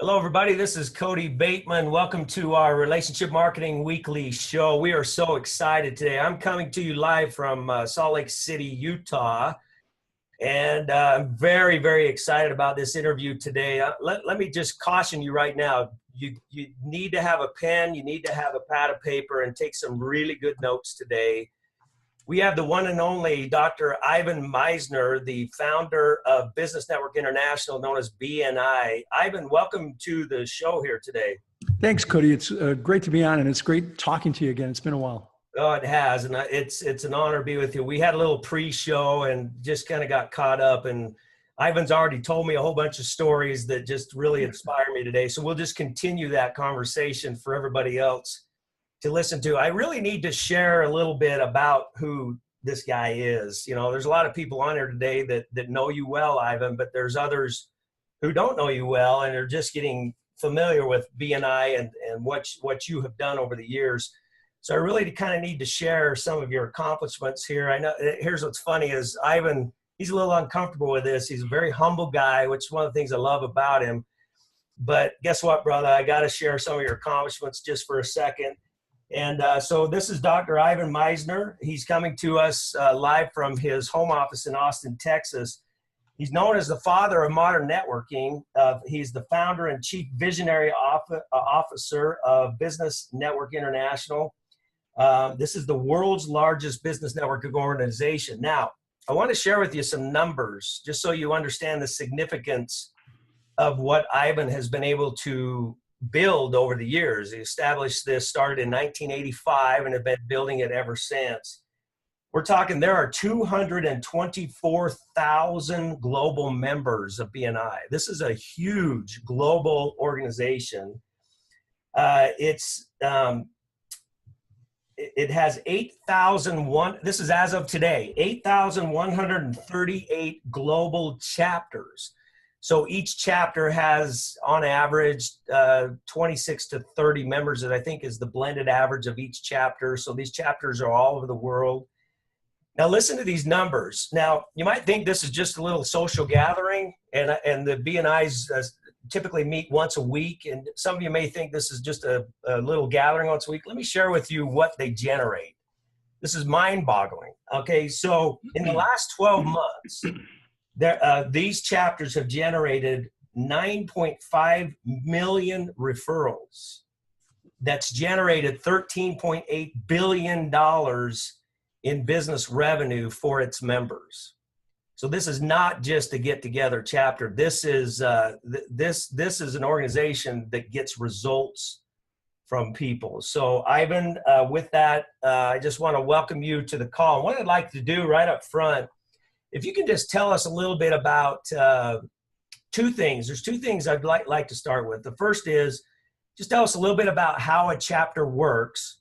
Hello, everybody. This is Kody Bateman. Welcome to our Relationship Marketing Weekly show. We are so excited today. I'm coming to you live from Salt Lake City, Utah, and I'm very, very excited about this interview today. Let me just caution you right now. You need to have a pen, you need to have a pad of paper, and take some really good notes today. We have the one and only Dr. Ivan Misner, the founder of Business Network International, known as BNI. Ivan, welcome to the show here today. Thanks, Kody. It's great to be on, and it's great talking to you again. It's been a while. Oh, it has, and it's an honor to be with you. We had a little pre-show and just kind of got caught up, and Ivan's already told me a whole bunch of stories that just really inspire me today. So we'll just continue that conversation for everybody else to listen to. I really need to share a little bit about who this guy is. You know, there's a lot of people on here today that know you well, Ivan, but there's others who don't know you well and are just getting familiar with BNI and what you have done over the years. So I really kind of need to share some of your accomplishments here. I know, here's what's funny is Ivan, he's a little uncomfortable with this. He's a very humble guy, which is one of the things I love about him. But guess what, brother? I got to share some of your accomplishments just for a second. And so this is Dr. Ivan Misner. He's coming to us live from his home office in Austin, Texas. He's known as the father of modern networking. He's the founder and chief visionary officer of Business Network International. This is the world's largest business networking organization. Now, I want to share with you some numbers just so you understand the significance of what Ivan has been able to build over the years. He established this, started in 1985, and have been building it ever since. We're talking there are 224,000 global members of BNI. This is a huge global organization. It has 8,001, this is as of today, 8,138 global chapters. So each chapter has, on average, 26 to 30 members, that I think is the blended average of each chapter. So these chapters are all over the world. Now listen to these numbers. Now, you might think this is just a little social gathering, and the BNIs typically meet once a week. And some of you may think this is just a little gathering once a week. Let me share with you what they generate. This is mind-boggling. Okay, so in the last 12 months, these chapters have generated 9.5 million referrals. That's generated $13.8 billion in business revenue for its members. So this is not just a get-together chapter. This is this is an organization that gets results from people. So Ivan, with that, I just want to welcome you to the call. And what I'd like to do right up front, if you can just tell us a little bit about two things. There's two things I'd like to start with. The first is just tell us a little bit about how a chapter works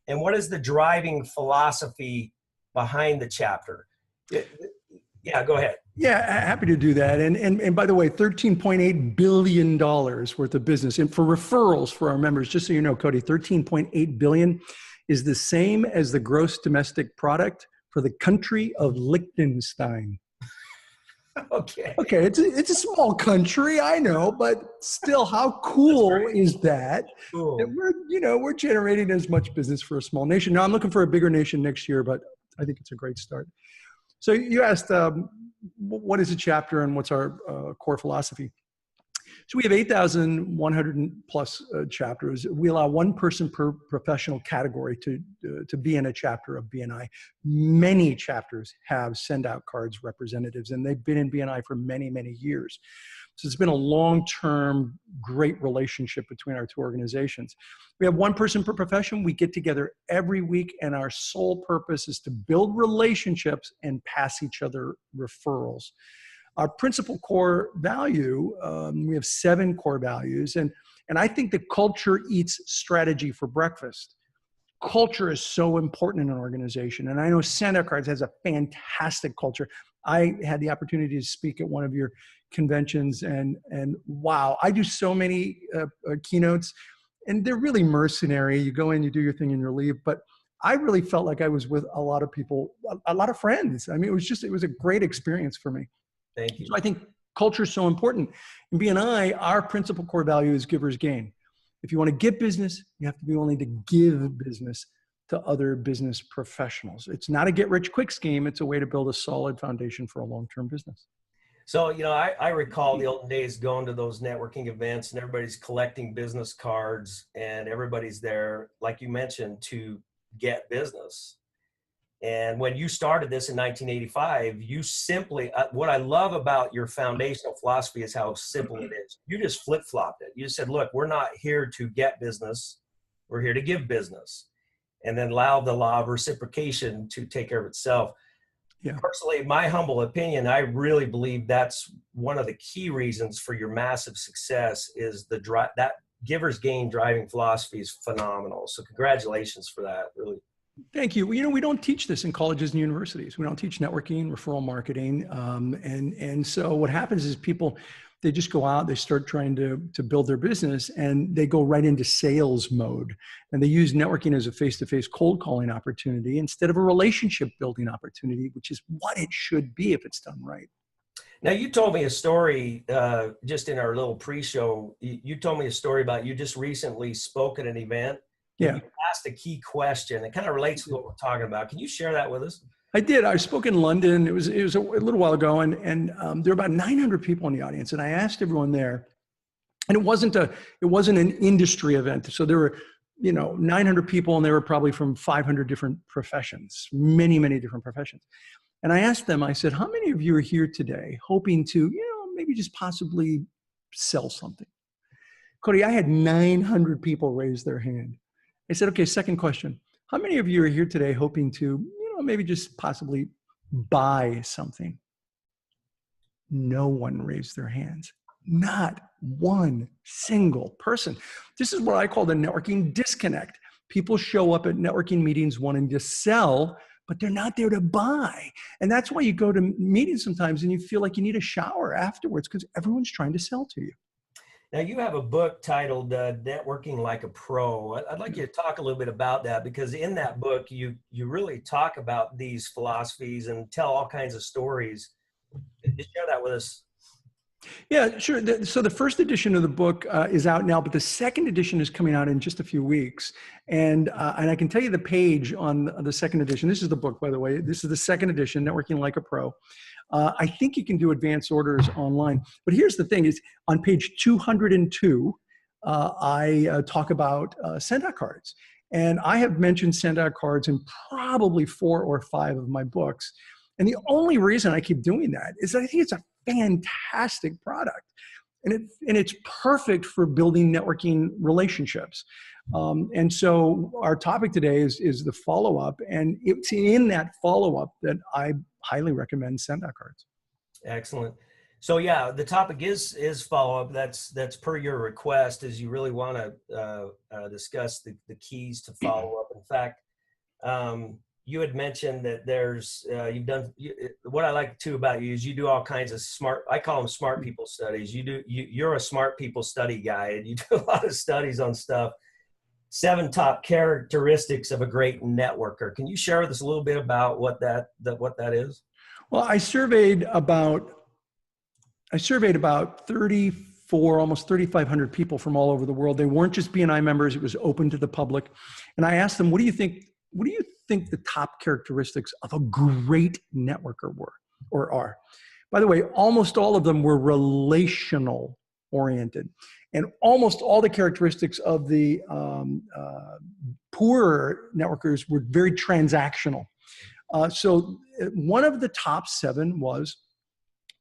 and what is the driving philosophy behind the chapter. Yeah, go ahead. Yeah, happy to do that. And by the way, $13.8 billion worth of business. And for referrals for our members, just so you know, Kody, $13.8 billion is the same as the gross domestic product for the country of Liechtenstein. Okay. Okay, it's a small country, I know, but still, how cool is that? Cool. That we're generating as much business for a small nation. Now, I'm looking for a bigger nation next year, but I think it's a great start. So you asked, what is a chapter and what's our core philosophy? So we have 8,100 plus chapters. We allow one person per professional category to be in a chapter of BNI. Many chapters have send-out cards representatives, and they've been in BNI for many, many years. So it's been a long-term, great relationship between our two organizations. We have one person per profession. We get together every week, and our sole purpose is to build relationships and pass each other referrals. Our principal core value, we have 7 core values, and I think that culture eats strategy for breakfast. Culture is so important in an organization, and I know Santa Cards has a fantastic culture. I had the opportunity to speak at one of your conventions, and wow, I do so many keynotes, and they're really mercenary. You go in, you do your thing, and you leave, but I really felt like I was with a lot of people, a lot of friends. I mean, it was a great experience for me. Thank you. So I think culture is so important. In BNI, our principal core value is givers gain. If you want to get business, you have to be willing to give business to other business professionals. It's not a get-rich-quick scheme. It's a way to build a solid foundation for a long-term business. So, I recall the old days going to those networking events and everybody's collecting business cards and everybody's there, like you mentioned, to get business. And when you started this in 1985, you simply, what I love about your foundational philosophy is how simple it is. You just flip-flopped it. You just said, look, we're not here to get business. We're here to give business. And then allow the law of reciprocation to take care of itself. Yeah. Personally, my humble opinion, I really believe that's one of the key reasons for your massive success is that giver's gain driving philosophy is phenomenal. So congratulations for that, really. Thank you. We don't teach this in colleges and universities. We don't teach networking, referral marketing. And so what happens is people, they just go out, they start trying to build their business, and they go right into sales mode. And they use networking as a face-to-face cold calling opportunity instead of a relationship building opportunity, which is what it should be if it's done right. Now, you told me a story just in our little pre-show. You told me a story about you just recently spoke at an event. Yeah. You asked a key question that kind of relates to what we're talking about. Can you share that with us? I did. I spoke in London. It was a little while ago, and there were about 900 people in the audience. And I asked everyone there, and it wasn't an industry event. So there were, 900 people, and they were probably from 500 different professions, many, many different professions. And I asked them, I said, how many of you are here today hoping to, maybe just possibly sell something? Kody, I had 900 people raise their hand. I said, okay, second question. How many of you are here today hoping to, maybe just possibly buy something? No one raised their hands. Not one single person. This is what I call the networking disconnect. People show up at networking meetings wanting to sell, but they're not there to buy. And that's why you go to meetings sometimes and you feel like you need a shower afterwards because everyone's trying to sell to you. Now, you have a book titled Networking Like a Pro. I'd like you to talk a little bit about that, because in that book, you really talk about these philosophies and tell all kinds of stories. Just share that with us. Yeah, sure. So the first edition of the book is out now, but the second edition is coming out in just a few weeks. And I can tell you the page on the second edition. This is the book, by the way. This is the second edition, Networking Like a Pro. I think you can do advance orders online. But here's the thing is on page 202, I talk about send-out cards. And I have mentioned send-out cards in probably 4 or 5 of my books. And the only reason I keep doing that is that I think it's a fantastic product. And it's perfect for building networking relationships. And so our topic today is the follow-up. And it's in that follow-up that I highly recommend send-out cards. Excellent. So yeah, the topic is follow-up. That's per your request, as you really want to discuss the keys to follow-up. In fact, you had mentioned that there's what I like too about you is you do all kinds of I call them smart people studies. You're a smart people study guy, and you do a lot of studies on stuff. 7 top characteristics of a great networker. Can you share with us a little bit about what that is? Well, I surveyed about 34, almost 3,500 people from all over the world. They weren't just BNI members. It was open to the public. And I asked them, what do you think the top characteristics of a great networker were or are? By the way, almost all of them were relational oriented. And almost all the characteristics of the poorer networkers were very transactional. So one of the top 7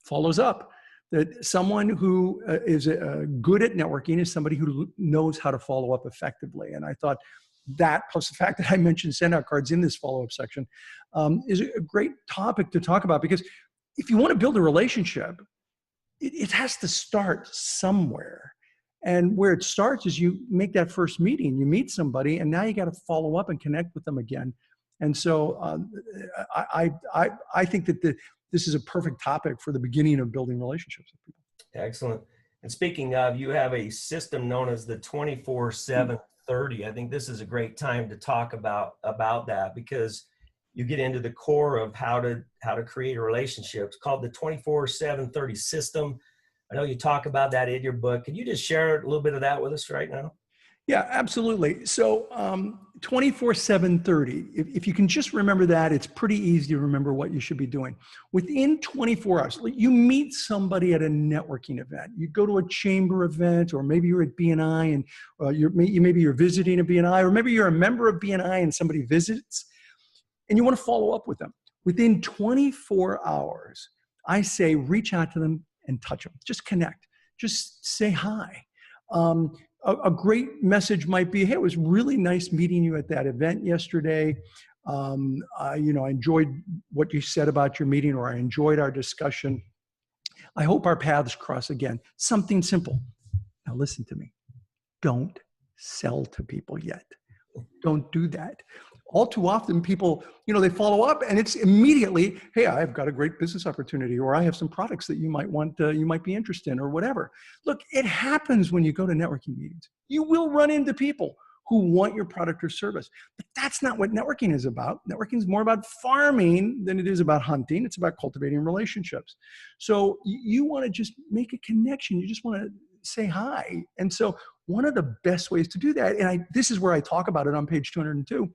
follows up. That someone who is good at networking is somebody who knows how to follow up effectively. And I thought that, plus the fact that I mentioned send-out cards in this follow-up section, is a great topic to talk about, because if you want to build a relationship, it has to start somewhere. And where it starts is you make that first meeting, you meet somebody, and now you got to follow up and connect with them again. And so I think that this is a perfect topic for the beginning of building relationships with people. Excellent. And speaking of, you have a system known as the 24/7/30. I think this is a great time to talk about that, because you get into the core of how to create a relationship. It's called the 24/7/30 system. I know you talk about that in your book. Can you just share a little bit of that with us right now? Yeah, absolutely. So 24/7/30, if you can just remember that, it's pretty easy to remember what you should be doing. Within 24 hours, like, you meet somebody at a networking event. You go to a chamber event, or maybe you're at BNI and maybe you're visiting a BNI, or maybe you're a member of BNI and somebody visits and you want to follow up with them. Within 24 hours, I say reach out to them and touch them. Just connect. Just say hi. A great message might be, hey, it was really nice meeting you at that event yesterday. I enjoyed what you said about your meeting, or I enjoyed our discussion. I hope our paths cross again. Something simple. Now listen to me. Don't sell to people yet. Don't do that. All too often people, they follow up and it's immediately, hey, I've got a great business opportunity, or I have some products that you might want, you might be interested in, or whatever. Look, it happens when you go to networking meetings. You will run into people who want your product or service, but that's not what networking is about. Networking is more about farming than it is about hunting. It's about cultivating relationships. So you want to just make a connection. You just want to say hi. And so one of the best ways to do that, and this is where I talk about it on page 202,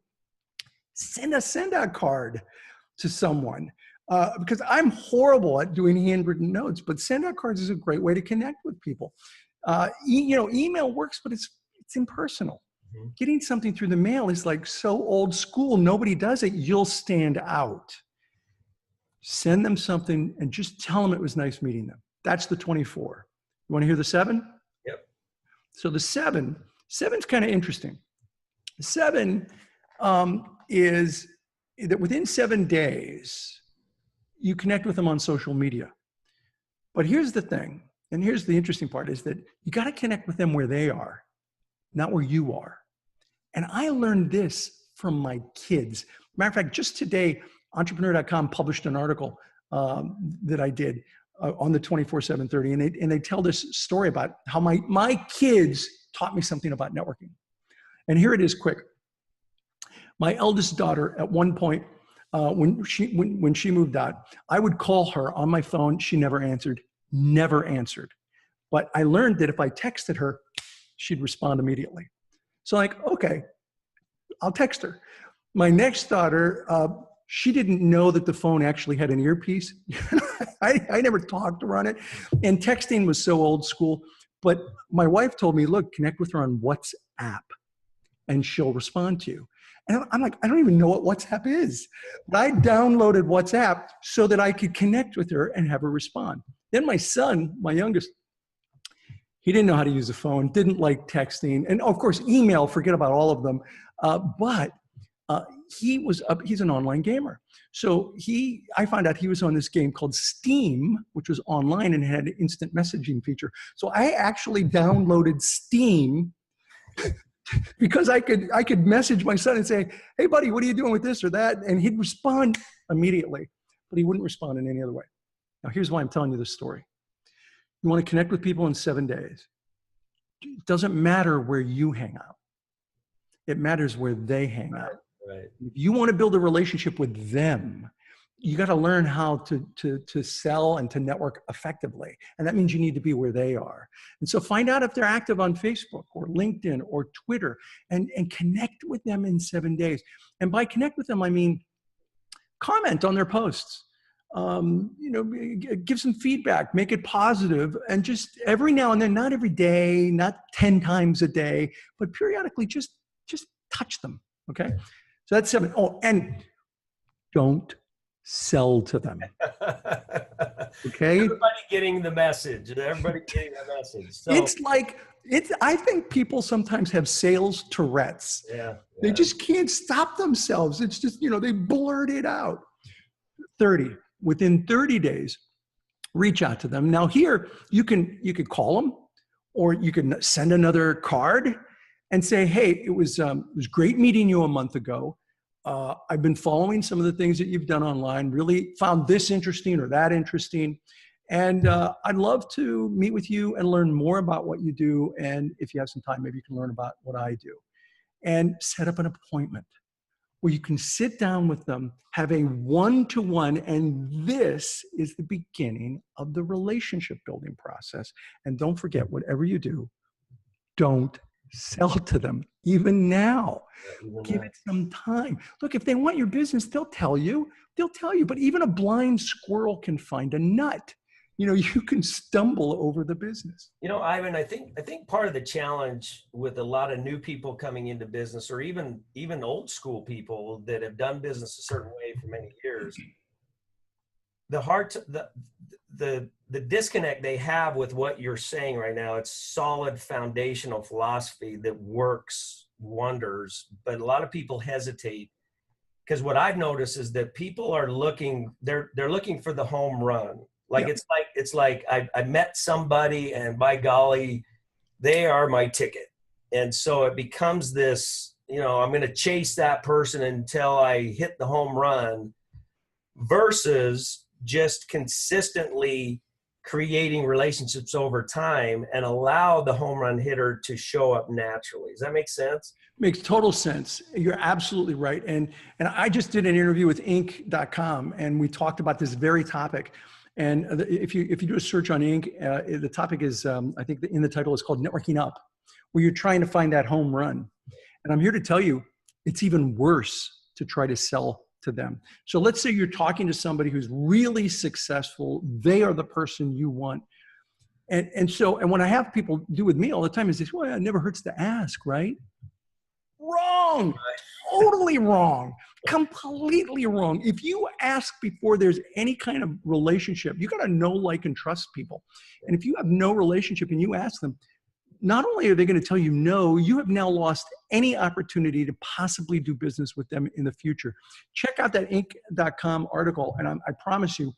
send a send-out card to someone. Because I'm horrible at doing handwritten notes, but send-out cards is a great way to connect with people. Email works, but it's impersonal. Mm-hmm. Getting something through the mail is like so old school. Nobody does it. You'll stand out. Send them something and just tell them it was nice meeting them. That's the 24. You want to hear the 7? Yep. So the 7's kind of interesting. 7 is that within 7 days, you connect with them on social media. But here's the thing, and here's the interesting part, is that you got to connect with them where they are, not where you are. And I learned this from my kids. Matter of fact, just today, entrepreneur.com published an article that I did on the 24/7/30, and they tell this story about how my kids taught me something about networking. And here it is, quick. My eldest daughter, at one point, when she moved out, I would call her on my phone. She never answered. But I learned that if I texted her, she'd respond immediately. So okay, I'll text her. My next daughter, she didn't know that the phone actually had an earpiece. I never talked to her on it. And texting was so old school. But my wife told me, look, connect with her on WhatsApp and she'll respond to you. And I'm like, I don't even know what WhatsApp is. But I downloaded WhatsApp so that I could connect with her and have her respond. Then my son, my youngest, he didn't know how to use a phone, didn't like texting. And of course, email, forget about all of them. But he's an online gamer. So I found out he was on this game called Steam, which was online and had an instant messaging feature. So I actually downloaded Steam because I could message my son and say, hey buddy, what are you doing with this or that? And he'd respond immediately, but he wouldn't respond in any other way. Now here's why I'm telling you this story. You want to connect with people in 7 days. It doesn't matter where you hang out. It matters where they hang out. Right. If you want to build a relationship with them, you got to learn how to sell and to network effectively. And that means you need to be where they are. And so find out if they're active on Facebook or LinkedIn or Twitter and connect with them in 7 days. And by connect with them, I mean, comment on their posts, give some feedback, make it positive. And just every now and then, not every day, not 10 times a day, but periodically just touch them. Okay. So that's 7. Oh, and don't sell to them. Okay. Everybody getting the message. So I think people sometimes have sales Tourette's. Yeah. They just can't stop themselves. It's just, they blurt it out. 30. Within 30 days, reach out to them. Now here, you could call them, or you can send another card and say, hey, it was great meeting you a month ago. I've been following some of the things that you've done online, really found this interesting or that interesting. And I'd love to meet with you and learn more about what you do. And if you have some time, maybe you can learn about what I do. And set up an appointment. where you can sit down with them, have a one-to-one, and this is the beginning of the relationship building process. And don't forget, whatever you do, don't sell to them, even now. Give it some time. Look, if they want your business, they'll tell you. But even a blind squirrel can find a nut. You can stumble over the business. Ivan, I think part of the challenge with a lot of new people coming into business, or even old school people that have done business a certain way for many years, the disconnect they have with what you're saying right now, it's solid foundational philosophy that works wonders, but a lot of people hesitate because what I've noticed is that people are they're looking for the home run. Like, yep. It's like I met somebody and by golly, they are my ticket. And so it becomes this, I'm going to chase that person until I hit the home run versus just consistently creating relationships over time and allow the home run hitter to show up naturally. Does that make sense? Makes total sense. You're absolutely right. And I just did an interview with Inc.com and we talked about this very topic. And if you do a search on Inc., the topic is, I think in the title is called Networking Up, where you're trying to find that home run. And I'm here to tell you, it's even worse to try to sell to them. So let's say you're talking to somebody who's really successful. They are the person you want. And when I have people do with me all the time is this, well, it never hurts to ask, right? Wrong. Totally wrong. Completely wrong. If you ask before there's any kind of relationship, you got to know, like, and trust people. And if you have no relationship and you ask them, not only are they going to tell you no, you have now lost any opportunity to possibly do business with them in the future. Check out that Inc.com article, and I promise you,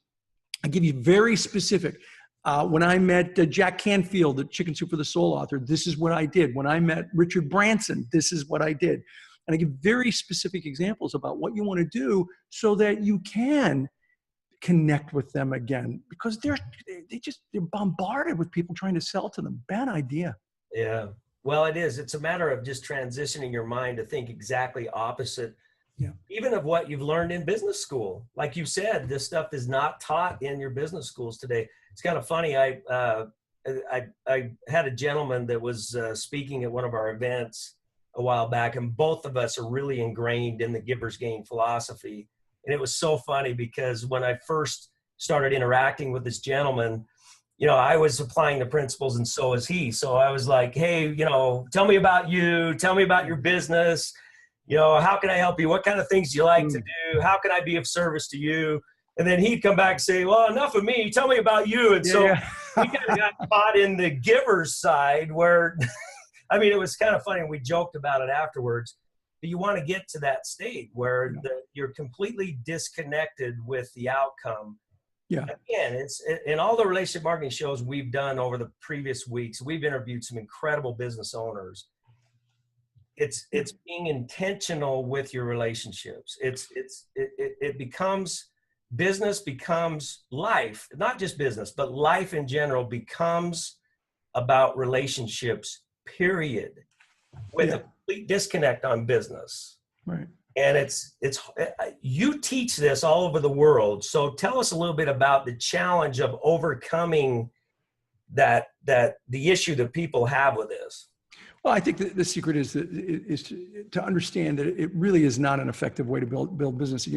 I give you very specific. When I met Jack Canfield, the Chicken Soup for the Soul author, this is what I did. When I met Richard Branson, this is what I did. And I give very specific examples about what you want to do so that you can connect with them again, because they're bombarded with people trying to sell to them. Bad idea. Yeah. Well, it is. It's a matter of just transitioning your mind to think exactly opposite, even of what you've learned in business school. Like you said, this stuff is not taught in your business schools today. It's kind of funny. I had a gentleman that was speaking at one of our events a while back, and both of us are really ingrained in the giver's gain philosophy. And it was so funny because when I first started interacting with this gentleman, I was applying the principles and so is he. So I was like, hey, tell me about you. Tell me about your business. How can I help you? What kind of things do you like to do? How can I be of service to you? And then he'd come back and say, well, enough of me. Tell me about you. And so we kind of got caught in the giver's side where, I mean, it was kind of funny. We joked about it afterwards. But you want to get to that state where you're completely disconnected with the outcome. Yeah. Again, it's in all the relationship marketing shows we've done over the previous weeks. We've interviewed some incredible business owners. It's being intentional with your relationships. It becomes business becomes life, not just business, but life in general becomes about relationships, period, with a complete disconnect on business. Right. And you teach this all over the world. So tell us a little bit about the challenge of overcoming the issue that people have with this. Well, I think the secret is to understand that it really is not an effective way to build business.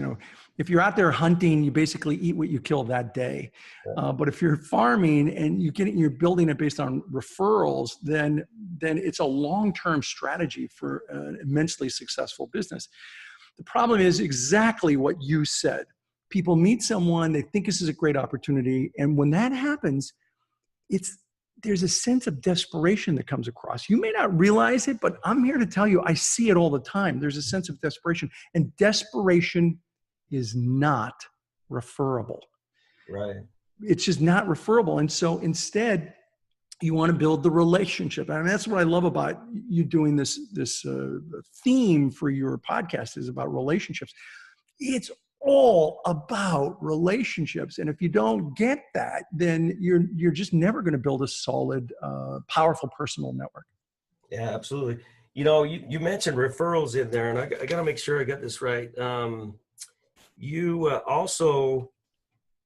If you're out there hunting, you basically eat what you kill that day. But if you're farming and you're building it based on referrals, then it's a long-term strategy for an immensely successful business. The problem is exactly what you said. People meet someone, they think this is a great opportunity, and when that happens, there's a sense of desperation that comes across. You may not realize it, but I'm here to tell you, I see it all the time. There's a sense of desperation, and desperation is not referable. Right. It's just not referable. And so instead, you want to build the relationship. And that's what I love about you doing this theme for your podcast is about relationships. It's all about relationships. And if you don't get that, then you're just never going to build a solid, powerful personal network. Yeah, absolutely. You mentioned referrals in there, and I got to make sure I got this right. You also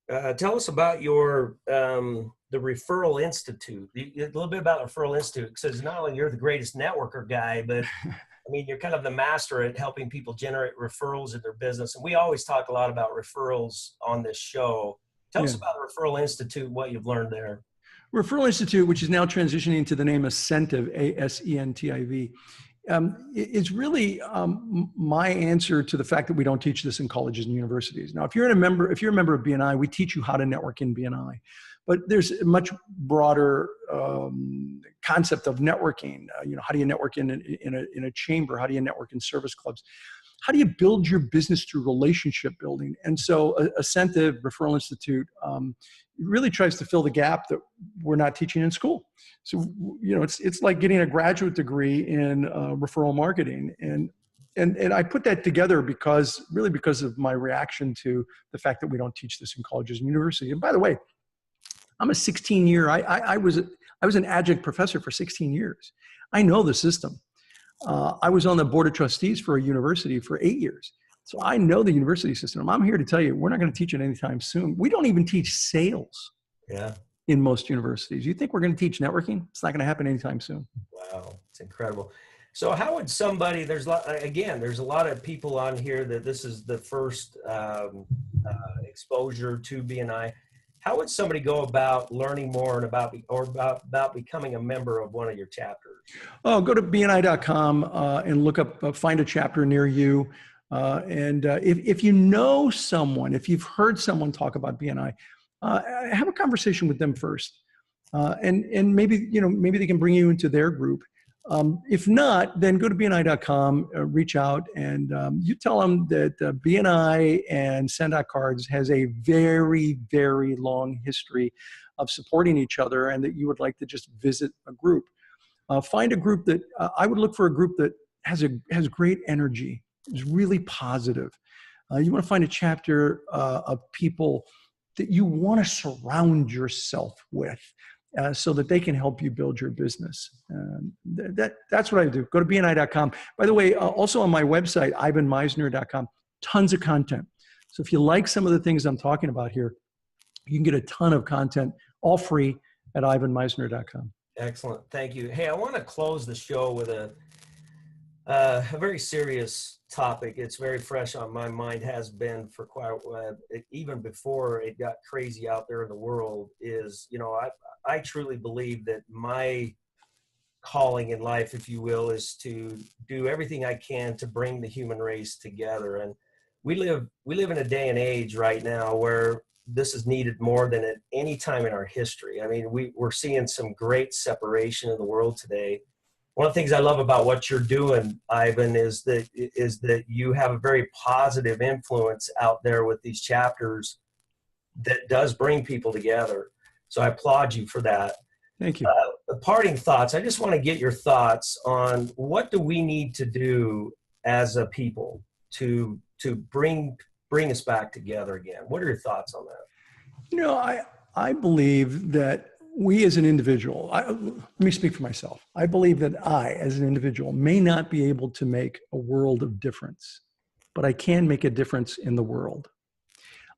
tell us about your the Referral Institute. A little bit about the Referral Institute, because not only you're the greatest networker guy, but I mean, you're kind of the master at helping people generate referrals in their business. And we always talk a lot about referrals on this show. Tell us about the Referral Institute, what you've learned there. Referral Institute, which is now transitioning to the name Ascentive, ASENTIV, is really my answer to the fact that we don't teach this in colleges and universities. Now, if you're a member of BNI, we teach you how to network in BNI. But there's a much broader concept of networking. How do you network in a chamber? How do you network in service clubs? How do you build your business through relationship building? And so Ascentive Referral Institute really tries to fill the gap that we're not teaching in school. So, it's like getting a graduate degree in referral marketing. And I put that together because of my reaction to the fact that we don't teach this in colleges and universities. And by the way, I'm a 16-year, I was an adjunct professor for 16 years. I know the system. I was on the board of trustees for a university for 8 years. So I know the university system. I'm here to tell you, we're not going to teach it anytime soon. We don't even teach sales in most universities. You think we're going to teach networking? It's not going to happen anytime soon. Wow, it's incredible. So how would somebody, there's a lot of people on here that this is the first exposure to BNI. How would somebody go about learning more and about becoming a member of one of your chapters? Oh, go to BNI.com and look up, find a chapter near you. If you know someone, if you've heard someone talk about BNI, have a conversation with them first. And maybe they can bring you into their group. If not, then go to BNI.com, reach out, and you tell them that BNI and Send Out Cards has a very, very long history of supporting each other, and that you would like to just visit a group. Find a group that I would look for a group that has great energy, is really positive. You want to find a chapter of people that you want to surround yourself with. So that they can help you build your business. That's what I do. Go to BNI.com. By the way, also on my website, ivanmisner.com, tons of content. So if you like some of the things I'm talking about here, you can get a ton of content, all free at ivanmisner.com. Excellent. Thank you. Hey, I want to close the show with a very serious topic. It's very fresh on my mind, has been for quite a while, even before it got crazy out there in the world. Is, I truly believe that my calling in life, if you will, is to do everything I can to bring the human race together. And we live in a day and age right now where this is needed more than at any time in our history. I mean, we're seeing some great separation in the world today. One of the things I love about what you're doing, Ivan, is that you have a very positive influence out there with these chapters that does bring people together. So I applaud you for that. Thank you. The parting thoughts, I just want to get your thoughts on what do we need to do as a people to bring us back together again? What are your thoughts on that? I believe that we as an individual, let me speak for myself. I believe that I, as an individual, may not be able to make a world of difference, but I can make a difference in the world.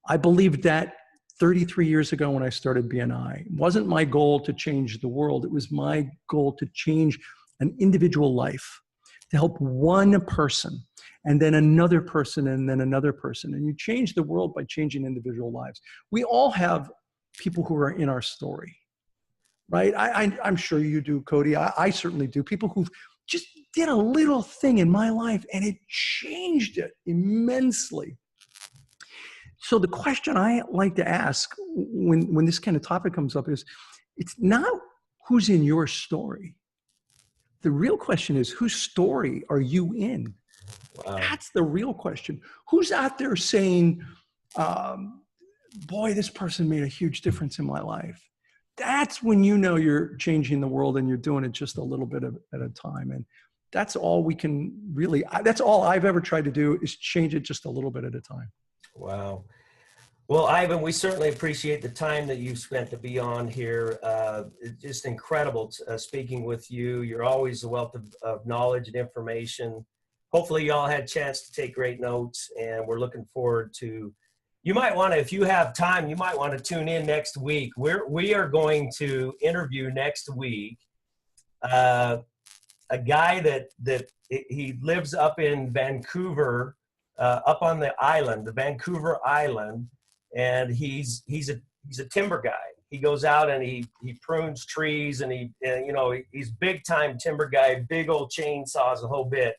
I believed that 33 years ago when I started BNI. It wasn't my goal to change the world. It was my goal to change an individual life, to help one person, and then another person, and then another person. And you change the world by changing individual lives. We all have people who are in our story, right? I'm sure you do, Kody. I certainly do. People who just did a little thing in my life and it changed it immensely. So the question I like to ask when this kind of topic comes up is, it's not who's in your story. The real question is, whose story are you in? Wow. That's the real question. Who's out there saying, boy, this person made a huge difference in my life? That's when you know you're changing the world and you're doing it just a little bit at a time. And that's all we can really, that's all I've ever tried to do, is change it just a little bit at a time. Wow. Well, Ivan, we certainly appreciate the time that you've spent to be on here. It's just incredible speaking with you. You're always a wealth of knowledge and information. Hopefully you all had a chance to take great notes, and we're looking forward to, you might want to, if you have time, you might want to tune in next week. We are going to interview next week a guy that he lives up in Vancouver, up on the island, the Vancouver Island. And he's a timber guy. He goes out and he prunes trees, and he's big time timber guy, big old chainsaws, the whole bit.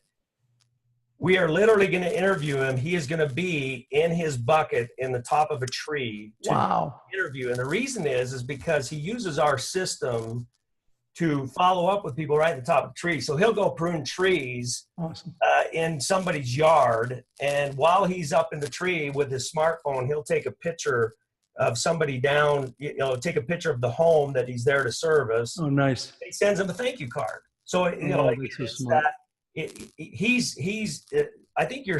We are literally going to interview him. He is going to be in his bucket in the top of a tree to interview. And the reason is because he uses our system to follow up with people right at the top of the tree. So he'll go prune trees in somebody's yard. And while he's up in the tree with his smartphone, he'll take a picture of somebody down, take a picture of the home that he's there to service. Oh, nice. He sends them a thank you card. So, that's so smart. He's I think you're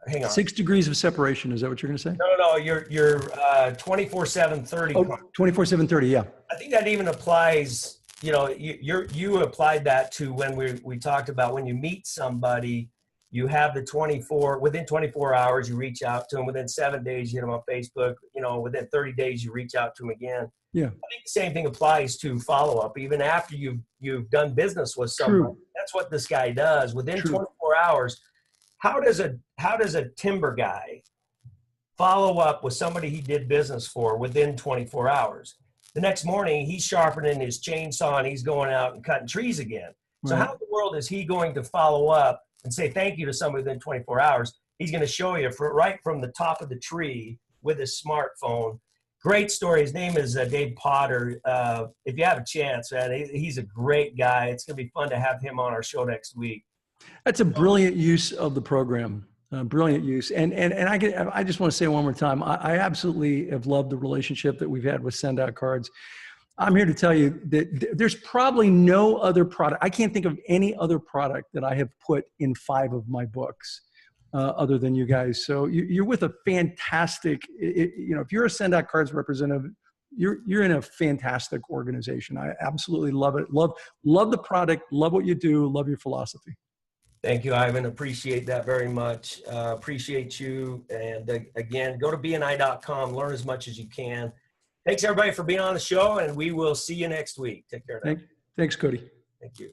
hang on. 6 degrees of separation. Is that what you're going to say? No, you're 24/7 30. Oh, 24/7 30. Yeah. I think that even applies, you applied that to when we talked about when you meet somebody, you have within 24 hours, you reach out to them. Within 7 days, you hit them on Facebook. Within 30 days, you reach out to them again. Yeah. I think the same thing applies to follow-up. Even after you've done business with someone, that's what this guy does. Within 24 hours, how does a timber guy follow up with somebody he did business for within 24 hours? The next morning, he's sharpening his chainsaw and he's going out and cutting trees again. So how in the world is he going to follow up and say thank you to somebody within 24 hours? He's going to show you right from the top of the tree with his smartphone. Great story. His name is Dave Potter. If you have a chance, man, he's a great guy. It's going to be fun to have him on our show next week. That's a brilliant use of the program. Brilliant use. And I just want to say one more time, I absolutely have loved the relationship that we've had with Send Out Cards. I'm here to tell you that there's probably no other product. I can't think of any other product that I have put in 5 of my books other than you guys. So you're with a fantastic, if you're a Send Out Cards representative, you're in a fantastic organization. I absolutely love it. Love the product. Love what you do. Love your philosophy. Thank you, Ivan. Appreciate that very much. Appreciate you. And again, go to BNI.com, learn as much as you can. Thanks, everybody, for being on the show, and we will see you next week. Take care now. Thanks, Kody. Thank you.